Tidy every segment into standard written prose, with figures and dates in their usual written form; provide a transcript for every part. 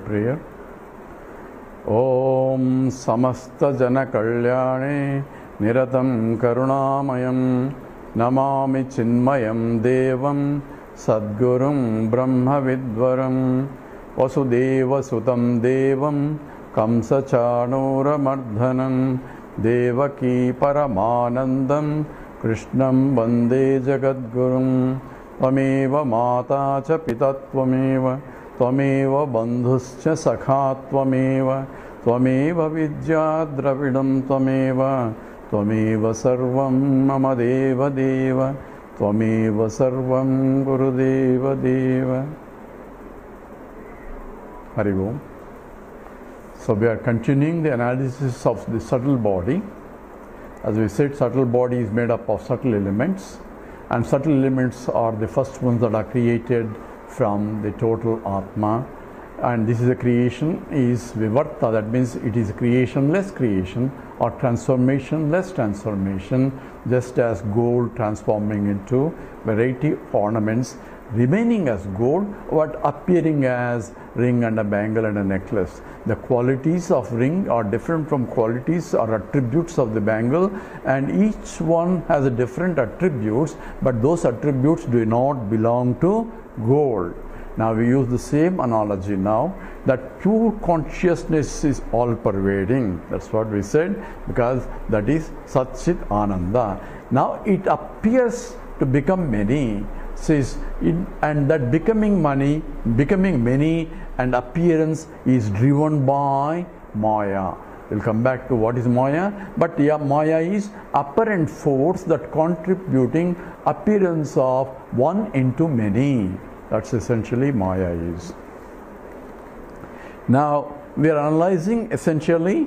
prayer. Om Samasta Jana Kalyane Niratam Karunamayam Namami Chinmayam Devam Sadgurum Brahma Vidvaram Vasudeva Sutam Devam Kamsa Chanura Mardhanam Devaki Paramanandam Krishnam Vande Jagadgurum Tvameva Mata Cha Pitatvameva Tvameva Bandhuscha Sakhatvameva Tvameva Vidya Dravidam Tvameva Tvameva Sarvam Mama Deva Deva Tvameva Sarvam Gurudeva Deva. Hari Om. So we are continuing the analysis of the subtle body. As we said, subtle body is made up of subtle elements, and subtle elements are the first ones that are created from the total Atma, and this is a creation is vivarta, that means it is creationless creation or transformationless transformation, just as gold transforming into variety of ornaments, remaining as gold but appearing as ring and a bangle and a necklace. The qualities of ring are different from qualities or attributes of the bangle, and each one has a different attributes, but those attributes do not belong to gold. Now we use the same analogy now, that pure consciousness is all pervading. That's what we said, because that is Sat Chit Ananda. Now it appears to become many, and that becoming many and appearance is driven by Maya. We'll come back to what is Maya, but yeah, Maya is apparent force that contributing appearance of one into many. That's essentially Maya is. Now we are analyzing essentially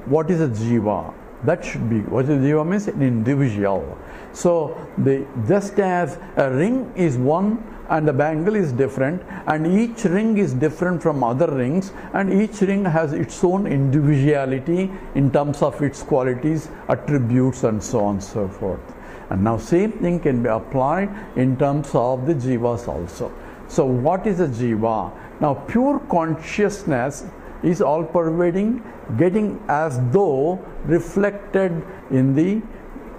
what is a jiva. That should be, what is jiva means an individual. So just as a ring is one and the bangle is different, and each ring is different from other rings, and each ring has its own individuality in terms of its qualities, attributes, and so on and so forth. And now same thing can be applied in terms of the jivas also. So what is a jiva? Now pure consciousness is all pervading, getting as though reflected in the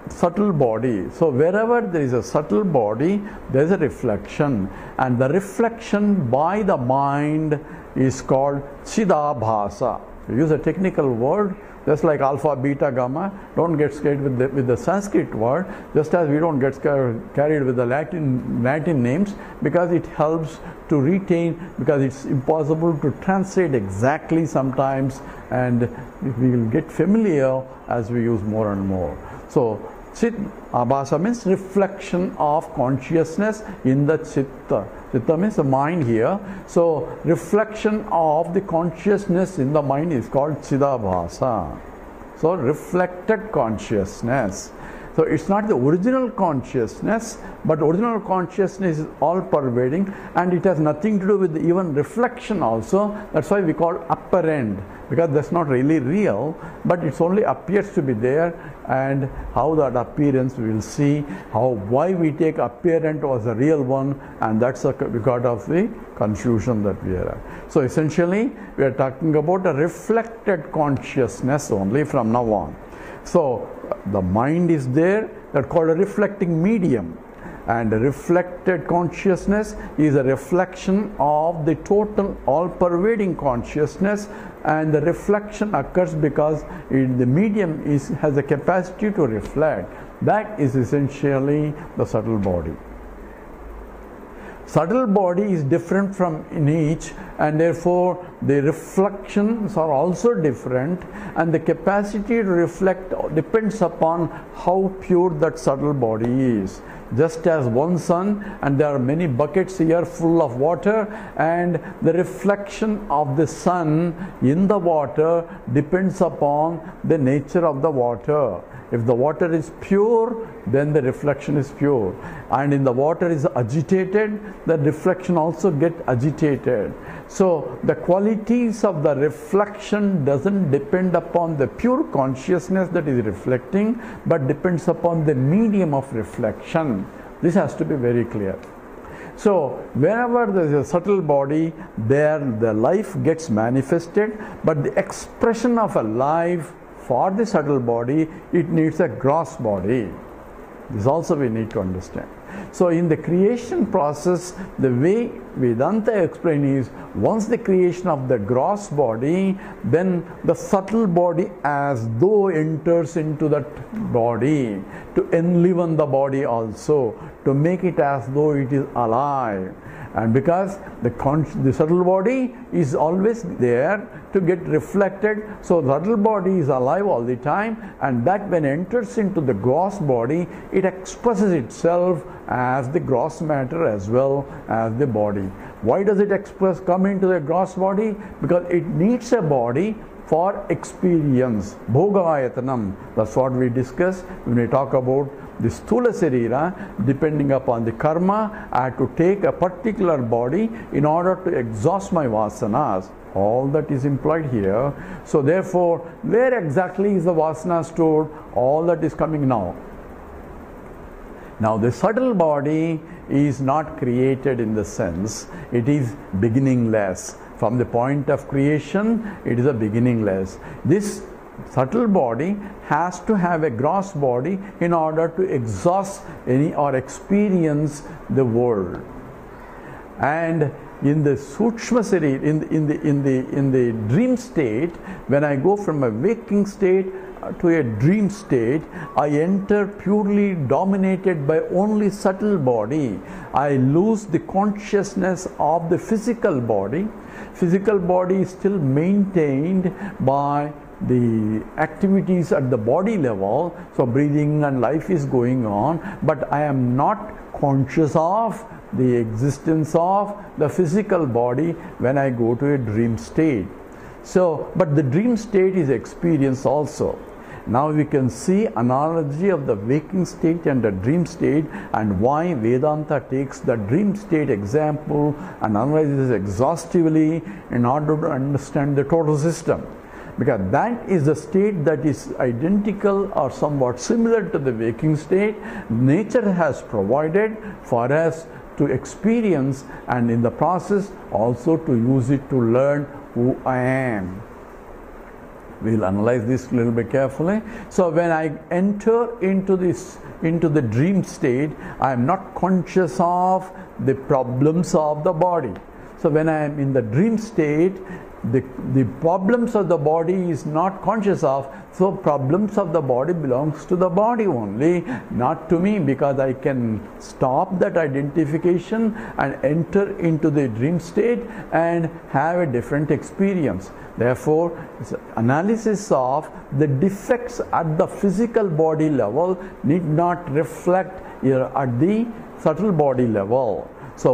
subtle body. So wherever there is a subtle body, there is a reflection, and the reflection by the mind is called Chidabhasa. We use a technical word, just like alpha, beta, gamma. Don't get scared with the Sanskrit word, just as we don't get carried with the Latin names, because it helps to retain, because it's impossible to translate exactly sometimes, and we will get familiar as we use more and more. So Chit Abhasa means reflection of consciousness in the Chitta. Chitta means the mind here. So reflection of the consciousness in the mind is called Chidabhasa. So reflected consciousness. So it's not the original consciousness, but original consciousness is all pervading, and it has nothing to do with even reflection also. That's why we call apparent, because that's not really real, but it only appears to be there. And how that appearance, we will see why we take apparent as a real one, and that's because of the confusion that we are at. So essentially we are talking about a reflected consciousness only from now on. So the mind is there, that's called a reflecting medium, and a reflected consciousness is a reflection of the total all-pervading consciousness, and the reflection occurs because the medium has the capacity to reflect. That is essentially the subtle body. Subtle body is different from in each, and therefore the reflections are also different, and the capacity to reflect depends upon how pure that subtle body is. Just as one sun, and there are many buckets here full of water, and the reflection of the sun in the water depends upon the nature of the water. If the water is pure, then the reflection is pure, and if the water is agitated, the reflection also gets agitated. So the qualities of the reflection doesn't depend upon the pure consciousness that is reflecting, but depends upon the medium of reflection. This has to be very clear. So wherever there is a subtle body, there the life gets manifested, but the expression of a life for the subtle body, it needs a gross body. This also we need to understand. So in the creation process, the way Vedanta explains is, once the creation of the gross body, then the subtle body as though enters into that body to enliven the body also, to make it as though it is alive. And because the subtle body is always there to get reflected, so the subtle body is alive all the time, and that when enters into the gross body, it expresses itself as the gross matter as well as the body. Why does it come into the gross body? Because it needs a body for experience. Bhogayatanam, that's what we discuss when we talk about the sthula sarira. Depending upon the karma, I have to take a particular body in order to exhaust my vasanas. All that is implied here. So therefore, where exactly is the vasana stored? All that is coming now. Now the subtle body is not created in the sense, it is beginningless. From the point of creation, it is a beginningless. This subtle body has to have a gross body in order to exhaust any or experience the world. And in the sukshma sarira, in the dream state, when I go from a waking state to a dream state, I enter purely dominated by only subtle body. I lose the consciousness of the physical body. Physical body is still maintained by the activities at the body level, so breathing and life is going on, but I am not conscious of the existence of the physical body when I go to a dream state. So, but the dream state is experience also. Now we can see analogy of the waking state and the dream state, and why Vedanta takes the dream state example and analyzes exhaustively in order to understand the total system. Because that is the state that is identical or somewhat similar to the waking state. Nature has provided for us to experience, and in the process also to use it to learn who I am. We'll analyze this a little bit carefully. So when I enter into the dream state, I am not conscious of the problems of the body. So when I am in the dream state, the problems of the body is not conscious of, so problems of the body belongs to the body only, not to me, because I can stop that identification and enter into the dream state and have a different experience. Therefore, analysis of the defects at the physical body level need not reflect at the subtle body level. So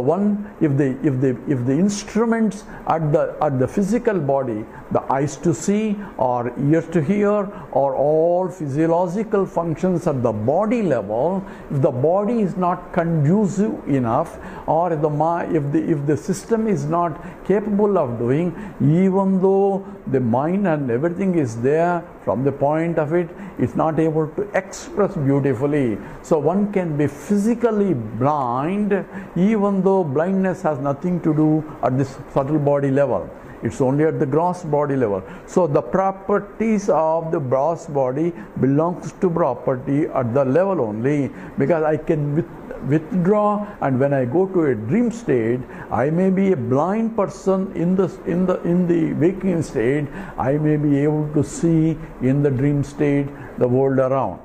if the instruments at the physical body, the eyes to see or ears to hear, or all physiological functions at the body level, if the body is not conducive enough, or if the system is not capable of doing, even though the mind and everything is there from the point of it, it's not able to express beautifully. So one can be physically blind even though blindness has nothing to do at this subtle body level. It's only at the gross body level. So the properties of the gross body belongs to property at the level only, because I can withdraw, and when I go to a dream state, I may be a blind person in the waking state. I may be able to see in the dream state the world around.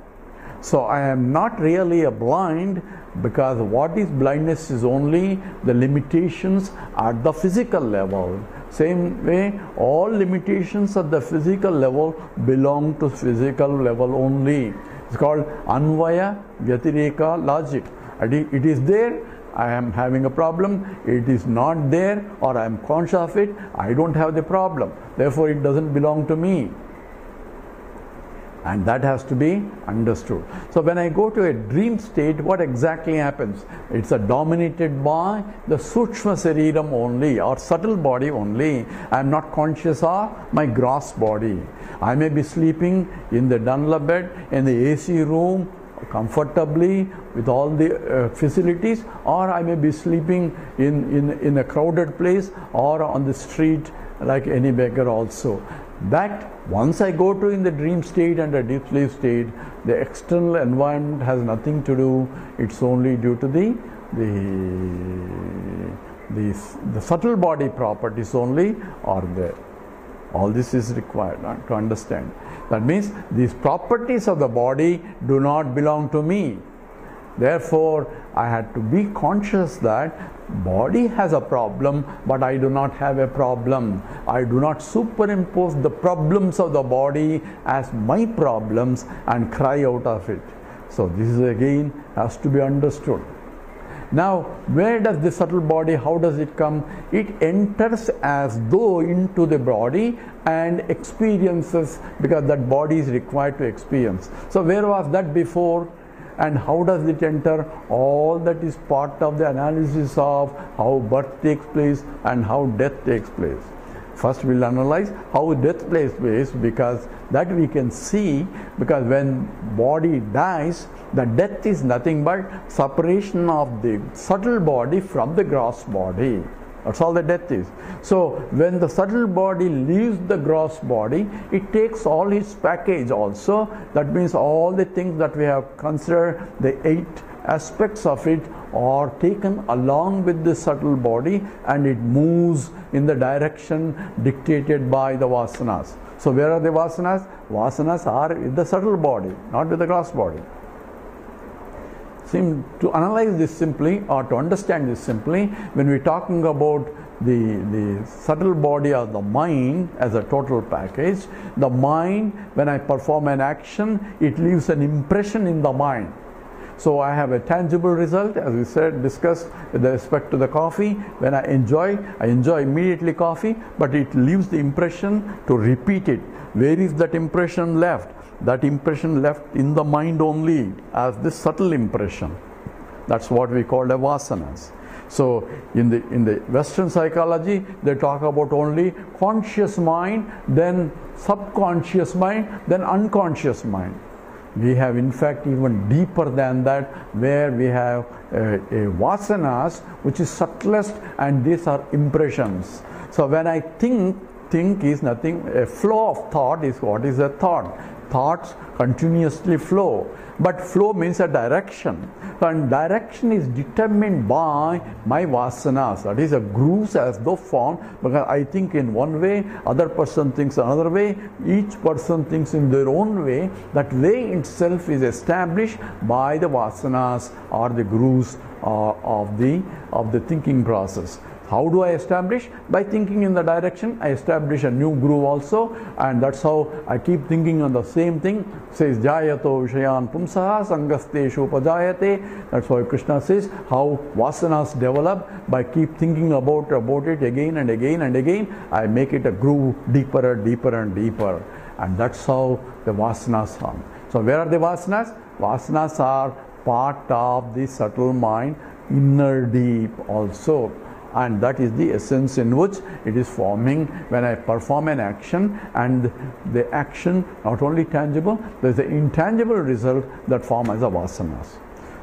So I am not really a blind, because what is blindness is only the limitations at the physical level. Same way, all limitations at the physical level belong to physical level only. It's called Anvaya Vyatireka logic. It is there, I am having a problem. It is not there, or I am conscious of it, I don't have the problem. Therefore, it doesn't belong to me. And that has to be understood. So when I go to a dream state, what exactly happens? It's dominated by the sukshma sariram only, or subtle body only. I am not conscious of my gross body. I may be sleeping in the Dunlop bed in the AC room comfortably with all the facilities, or I may be sleeping in a crowded place or on the street like any beggar also. That once I go to in the dream state and a deep sleep state, the external environment has nothing to do. It's only due to the subtle body properties only are there. All this is required to understand. That means these properties of the body do not belong to me. Therefore, I had to be conscious that body has a problem, but I do not have a problem. I do not superimpose the problems of the body as my problems and cry out of it. So this is again has to be understood. Now, where does the subtle body, how does it come? It enters as though into the body and experiences, because that body is required to experience. So where was that before? And how does it enter? All that is part of the analysis of how birth takes place and how death takes place. First we'll analyze how death takes place, because that we can see, because when body dies, the death is nothing but separation of the subtle body from the gross body. That's all the death is. So when the subtle body leaves the gross body, it takes all its package also. That means all the things that we have considered, the 8 aspects of it are taken along with the subtle body, and it moves in the direction dictated by the vasanas. So where are the vasanas? Vasanas are with the subtle body, not with the gross body. To analyze this simply, or to understand this simply, when we're talking about the subtle body or the mind as a total package, the mind, when I perform an action, it leaves an impression in the mind. So I have a tangible result, as we said, discussed with respect to the coffee. When I enjoy immediately coffee, but it leaves the impression to repeat it. Where is that impression left? That impression left in the mind only as this subtle impression. That's what we call the vasanas. So in the Western psychology, they talk about only conscious mind, then subconscious mind, then unconscious mind. We have in fact even deeper than that, where we have a vasanas which is subtlest, and these are impressions. So when I think is nothing, a flow of thought is what is a thought. Thoughts continuously flow, but flow means a direction, and direction is determined by my vasanas. That is, a grooves as though formed, because I think in one way, other person thinks another way, each person thinks in their own way. That way itself is established by the vasanas or the grooves of the thinking process. How do I establish? By thinking in the direction, I establish a new groove also, and that's how I keep thinking on the same thing. Says Jayato Vishayan Pumsaha Sangasteshu Pajayate. That's why Krishna says how vasanas develop by keep thinking about it again and again and again. I make it a groove deeper and deeper and deeper, and that's how the vasanas come. So where are the vasanas? Vasanas are part of the subtle mind, inner deep also. And that is the essence in which it is forming when I perform an action, and the action not only tangible, there is the intangible result that form as a vasanas.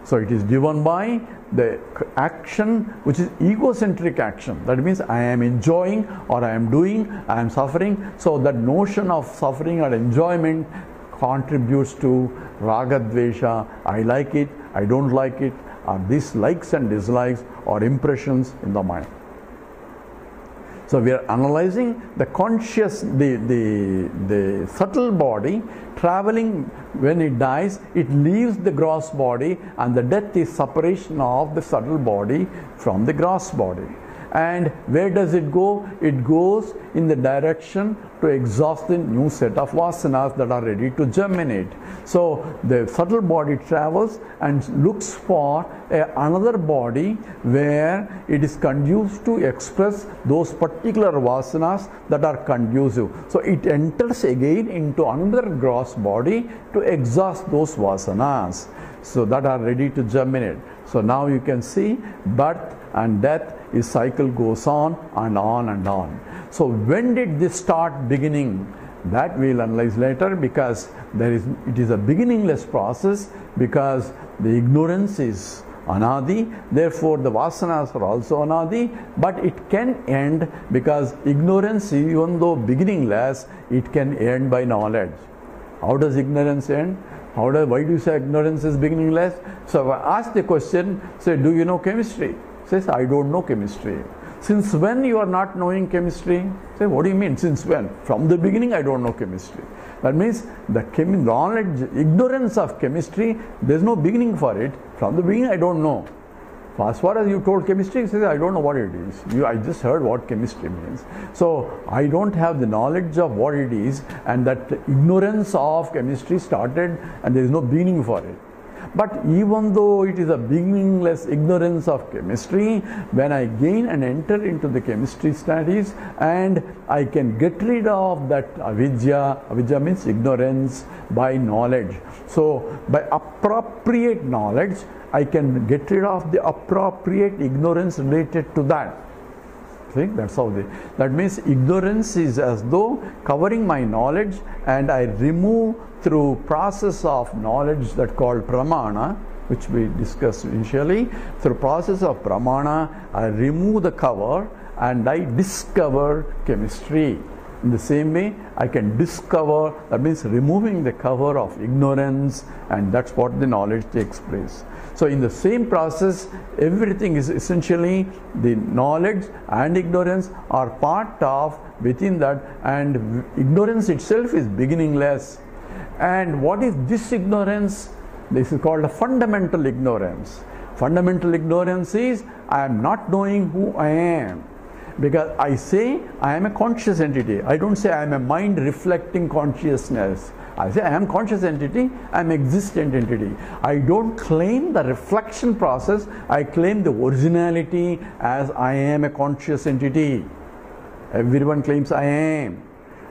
So it is given by the action which is egocentric action. That means I am enjoying, or I am doing, I am suffering. So that notion of suffering or enjoyment contributes to raga dvesha. I like it, I don't like it, are these likes and dislikes or impressions in the mind. So we are analyzing the conscious, the subtle body traveling. When it dies, it leaves the gross body, and the death is separation of the subtle body from the gross body. And where does it go? It goes in the direction to exhaust the new set of vasanas that are ready to germinate. So the subtle body travels and looks for another body where it is conducive to express those particular vasanas that are conducive. So it enters again into another gross body to exhaust those vasanas, so that are ready to germinate. So now you can see birth and death, his cycle goes on and on and on. So when did this start beginning? That we will analyze later, because it is a beginningless process, because the ignorance is anadi, therefore the vasanas are also anadi, but it can end, because ignorance, even though beginningless, it can end by knowledge. How does ignorance end? Why do you say ignorance is beginningless? So if I ask the question, say, do you know chemistry? Says, I don't know chemistry. Since when you are not knowing chemistry? Say, what do you mean, since when? From the beginning I don't know chemistry. That means the knowledge, ignorance of chemistry, there is no beginning for it. From the beginning I don't know. As far as you told chemistry, he says, I don't know what it is. I just heard what chemistry means. So I don't have the knowledge of what it is, and that ignorance of chemistry started, and there is no beginning for it. But even though it is a beginningless ignorance of chemistry, when I gain and enter into the chemistry studies, and I can get rid of that avidya means ignorance, by knowledge. So by appropriate knowledge, I can get rid of the appropriate ignorance related to that. See, that's how that means ignorance is as though covering my knowledge, and I remove through process of knowledge that called pramana, which we discussed initially. Through process of pramana, I remove the cover and I discover chemistry. In the same way, I can discover, that means removing the cover of ignorance, and that's what the knowledge takes place. So in the same process, everything is essentially the knowledge and ignorance are part of within that, and ignorance itself is beginningless. And what is this ignorance? This is called a fundamental ignorance. Fundamental ignorance is I am not knowing who I am. Because I say I am a conscious entity. I don't say I am a mind reflecting consciousness. I say I am conscious entity, I am existent entity. I don't claim the reflection process, I claim the originality as I am a conscious entity. Everyone claims I am,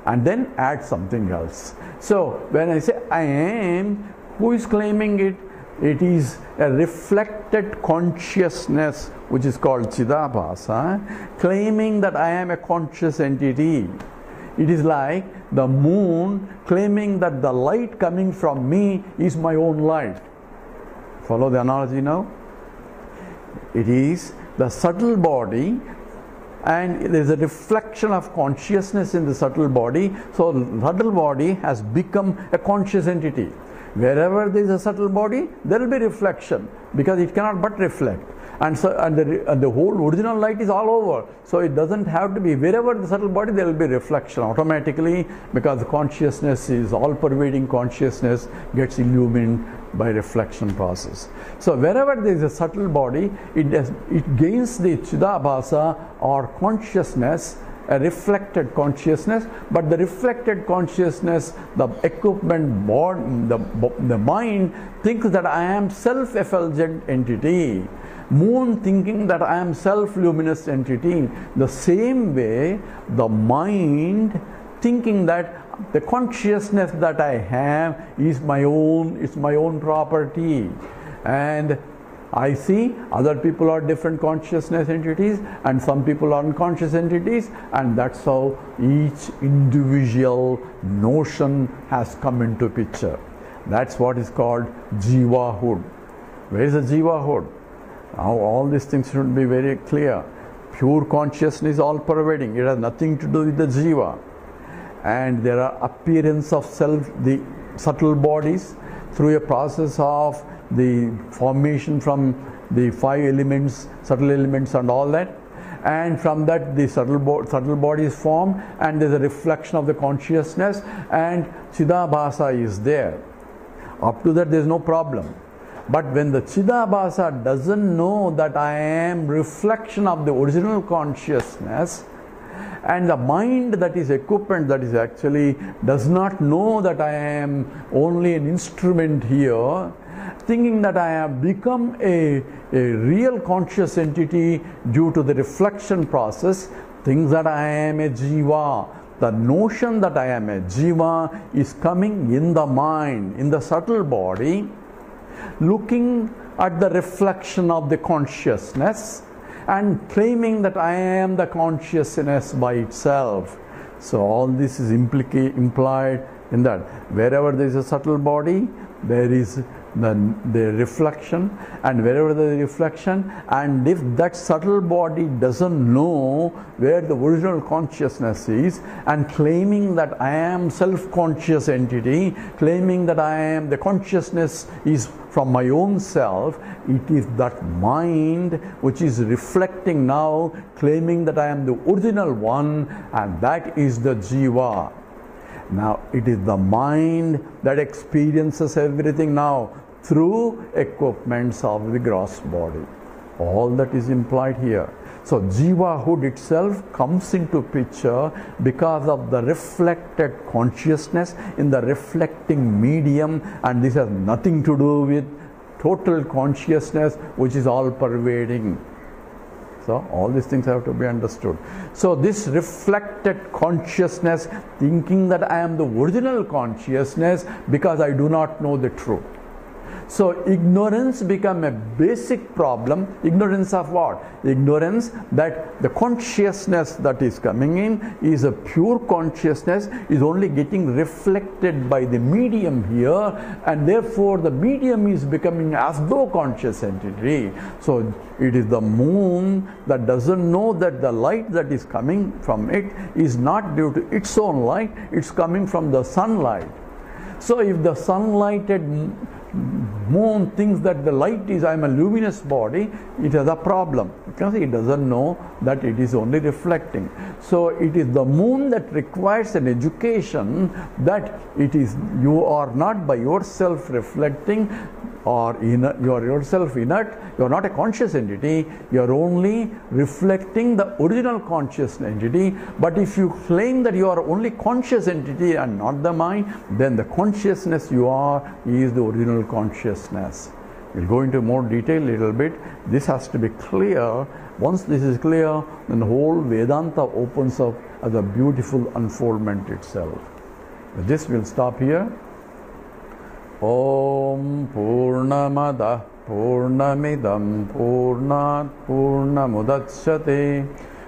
and then add something else. So when I say I am, who is claiming it? It is a reflected consciousness, which is called Chidabhasa, claiming that I am a conscious entity. It is like the moon claiming that the light coming from me is my own light. Follow the analogy now? It is the subtle body, and there is a reflection of consciousness in the subtle body. So the subtle body has become a conscious entity. Wherever there is a subtle body, there will be reflection, because it cannot but reflect. And so, and the whole original light is all over. So it doesn't have to be, wherever the subtle body, there will be reflection automatically, because the consciousness is all-pervading consciousness, gets illumined by reflection process. So wherever there is a subtle body, it gains the Chidabhasa or consciousness, a reflected consciousness, but the reflected consciousness, the equipment board, the mind thinks that I am self-effulgent entity. Moon thinking that I am self-luminous entity. The same way, the mind thinking that the consciousness that I have is my own, it's my own property. And I see other people are different consciousness entities, and some people are unconscious entities, and that's how each individual notion has come into picture. That's what is called jivahood. Where is the jivahood? Now all these things should be very clear. Pure consciousness is all pervading. It has nothing to do with the jiva. And there are appearance of self, the subtle bodies, through a process of the formation from the 5 elements, subtle elements and all that. And from that the subtle body is formed, and there is a reflection of the consciousness, and Chidabhasa is there. Up to that there is no problem. But when the Chidabhasa doesn't know that I am reflection of the original consciousness, and the mind that is equipment, that is actually does not know that I am only an instrument here, thinking that I have become a real conscious entity due to the reflection process, thinks that I am a jiva. The notion that I am a jiva is coming in the mind, in the subtle body, looking at the reflection of the consciousness and claiming that I am the consciousness by itself. So all this is implied in that wherever there is a subtle body, there is the reflection, and wherever there is reflection, and if that subtle body doesn't know where the original consciousness is, and claiming that I am self-conscious entity, claiming that I am the consciousness is from my own self, it is that mind which is reflecting now, claiming that I am the original one, and that is the jiva. Now it is the mind that experiences everything now through equipments of the gross body. All that is implied here. So jivahood itself comes into picture because of the reflected consciousness in the reflecting medium, and this has nothing to do with total consciousness which is all pervading. So all these things have to be understood. So this reflected consciousness, thinking that I am the original consciousness because I do not know the truth. So ignorance become a basic problem. Ignorance of what? Ignorance that the consciousness that is coming in is a pure consciousness, is only getting reflected by the medium here, and therefore the medium is becoming as though conscious entity. So it is the moon that doesn't know that the light that is coming from it is not due to its own light, it's coming from the sunlight. So if the sunlighted moon thinks that the light is, I am a luminous body, it has a problem because it doesn't know that it is only reflecting. So it is the moon that requires an education that it is, you are not by yourself reflecting or you are yourself inert, you are not a conscious entity, you are only reflecting the original conscious entity. But if you claim that you are only conscious entity and not the mind, then the consciousness you are is the original consciousness. We'll go into more detail a little bit. This has to be clear. Once this is clear, then the whole Vedanta opens up as a beautiful unfoldment itself. With this, we'll stop here. Om Purnamada Purnamidam Purnat Purnamudachyate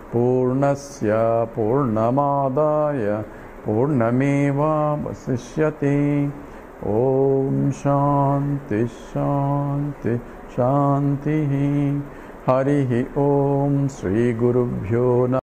Purnasya Purnamadaya Purnameva Vasishyate. Om Shanti Shanti Shanti. Harihi Om Sri Gurubhyo Namaha.